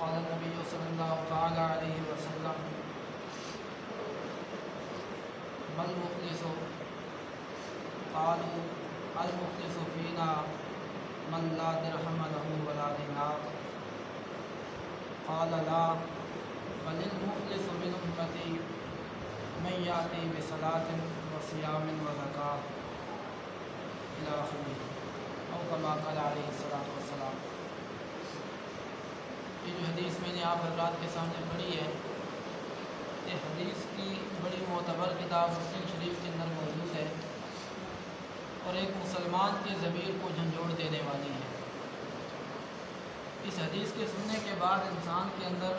قال النبی صلی اللہ تعالی علیہ وسلم مل مفلس قالوا المفلس فینا من لا درہم له ولا دینار قال لا بل المفلس من امتی من یاتی بصلاۃ وصیام وزکاۃ الی آخرہ او کما قال علیہ الصلوۃ والسلام۔ یہ جو حدیث میں نے آپ حضرات کے سامنے پڑھی ہے، یہ حدیث کی بڑی معتبر کتاب مسلم شریف کے اندر موجود ہے اور ایک مسلمان کے ضمیر کو جھنجھوڑ دینے والی ہے۔ اس حدیث کے سننے کے بعد انسان کے اندر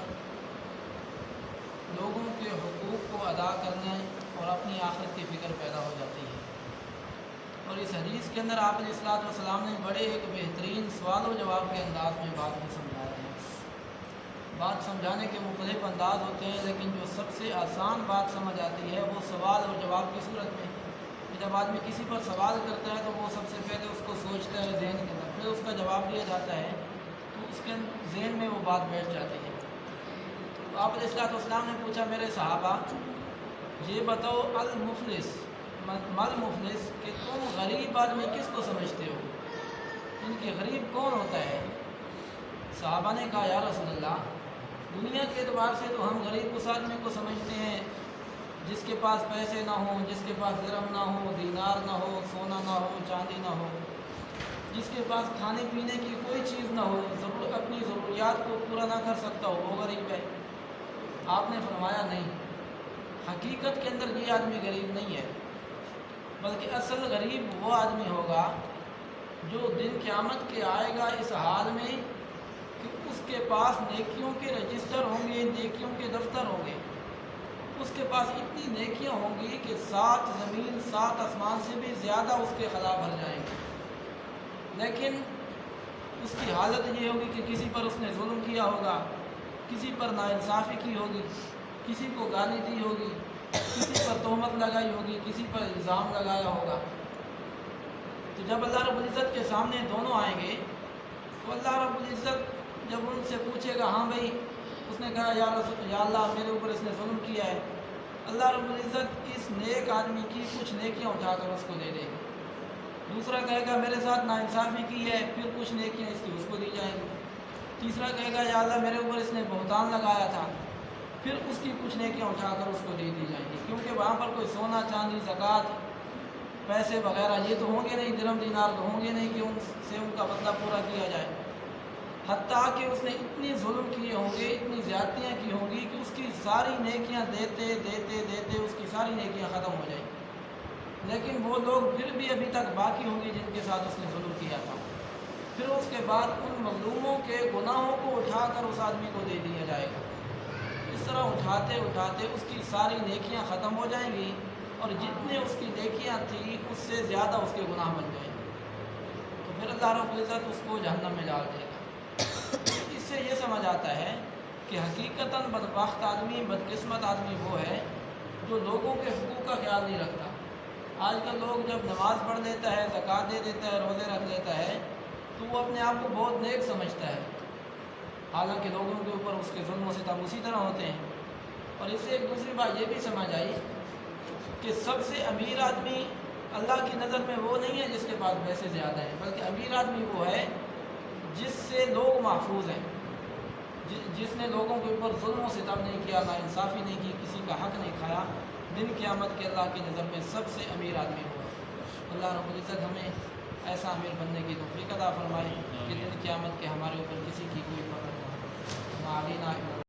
لوگوں کے حقوق کو ادا کرنے اور اپنی آخرت کی فکر پیدا ہو جاتی ہے۔ اور اس حدیث کے اندر آپ علیہ الصلوۃ والسلام نے بڑے ایک بہترین سوال و جواب کے انداز میں بات کو سمجھایا ہے۔ بات سمجھانے کے مختلف انداز ہوتے ہیں، لیکن جو سب سے آسان بات سمجھ آتی ہے وہ سوال اور جواب کی صورت میں۔ جب آدمی کسی پر سوال کرتا ہے تو وہ سب سے پہلے اس کو سوچتا ہے ذہن کے اندر، پھر اس کا جواب دیا جاتا ہے تو اس کے ذہن میں وہ بات بیٹھ جاتی ہے۔ تو آپ علیہ الصلوۃ والسلام نے پوچھا میرے صحابہ یہ بتاؤ المفلس مل مفلس کہ تم غریب آدمی کس کو سمجھتے ہو، ان کے غریب کون ہوتا ہے؟ صحابہ نے کہا یا رسول اللہ دنیا کے اعتبار سے تو ہم غریب اس آدمی کو سمجھتے ہیں جس کے پاس پیسے نہ ہوں، جس کے پاس درہم نہ ہو، دینار نہ ہو، سونا نہ ہو، چاندی نہ ہو، جس کے پاس کھانے پینے کی کوئی چیز نہ ہو، اپنی ضروریات کو پورا نہ کر سکتا ہو، وہ غریب ہے۔ آپ نے فرمایا نہیں، حقیقت کے اندر یہ آدمی غریب نہیں ہے، بلکہ اصل غریب وہ آدمی ہوگا جو دن قیامت کے آئے گا اس حال میں کہ اس کے پاس نیکیوں کے رجسٹر ہوں گے، نیکیوں کے دفتر ہوں گے، اس کے پاس اتنی نیکیاں ہوں گی کہ 7 زمین 7 آسمان سے بھی زیادہ اس کے خلا بھر جائیں گے، لیکن اس کی حالت یہ ہوگی کہ کسی پر اس نے ظلم کیا ہوگا، کسی پر ناانصافی کی ہوگی، کسی کو گالی دی ہوگی، کسی پر تہمت لگائی ہوگی، کسی پر الزام لگایا ہوگا۔ تو جب اللہ رب العزت کے سامنے دونوں آئیں گے تو اللہ رب العزت جب ان سے پوچھے گا ہاں بھائی اس نے کہا یا اللہ میرے اوپر اس نے ظلم کیا ہے، اللہ رب العزت اس نیک آدمی کی کچھ نیکیاں اٹھا کر اس کو دے دے گی۔ دوسرا کہے گا میرے ساتھ ناانصافی کی ہے، پھر کچھ نیکیاں اس کی اس کو دی جائیں گی۔ تیسرا کہے گا یا اللہ میرے اوپر اس نے بہتان لگایا تھا، پھر اس کی کچھ نیکیاں اٹھا کر اس کو دے دی جائیں گی، کیونکہ وہاں پر کوئی سونا چاندی زکوٰۃ پیسے وغیرہ یہ تو ہوں گے نہیں، درہم دینار تو ہوں گے نہیں کہ ان سے ان کا بدلہ پورا کیا جائے۔ حتیٰ کہ اس نے اتنی ظلم کیے ہوں گے، اتنی زیادتیاں کی ہوں گی کہ اس کی ساری نیکیاں دیتے دیتے دیتے اس کی ساری نیکیاں ختم ہو جائیں گی، لیکن وہ لوگ پھر بھی ابھی تک باقی ہوں گے جن کے ساتھ اس نے ظلم کیا تھا۔ پھر اس کے بعد ان مظلوموں کے گناہوں کو اٹھا کر اس آدمی کو دے دیا جائے گا۔ اس طرح اٹھاتے اٹھاتے اس کی ساری نیکیاں ختم ہو جائیں گی، اور جتنے اس کی نیکیاں تھیں اس سے زیادہ اس کے گناہ بن جائیں گے، تو پھر اللہ رب العزت اس کو جہنم میں ڈال دے گا۔ اس سے یہ سمجھ آتا ہے کہ حقیقتاً بدبخت آدمی، بدقسمت آدمی وہ ہے جو لوگوں کے حقوق کا خیال نہیں رکھتا۔ آج کل لوگ جب نماز پڑھ لیتا ہے، زکوٰۃ دے دیتا ہے، روزے رکھ لیتا ہے تو وہ اپنے آپ کو بہت نیک سمجھتا ہے، حالانکہ لوگوں کے اوپر اس کے ظلم و ستم اسی طرح ہوتے ہیں۔ اور اس سے ایک دوسری بات یہ بھی سمجھ آئی کہ سب سے امیر آدمی اللہ کی نظر میں وہ نہیں ہے جس کے پاس پیسے زیادہ ہیں، بلکہ امیر آدمی وہ ہے جس سے لوگ محفوظ ہیں، جس نے لوگوں کے اوپر ظلم و ستم نہیں کیا، ناانصافی نہیں کی، کسی کا حق نہیں کھایا۔ دن قیامت کے اللہ کی نظر میں سب سے امیر آدمی ہوا۔ اللہ رب العزت ہمیں ایسا امیر بننے کی توفیق عطا فرمائے کہ دن قیامت کے ہمارے اوپر کسی کی کوئی فخر نہ ہو۔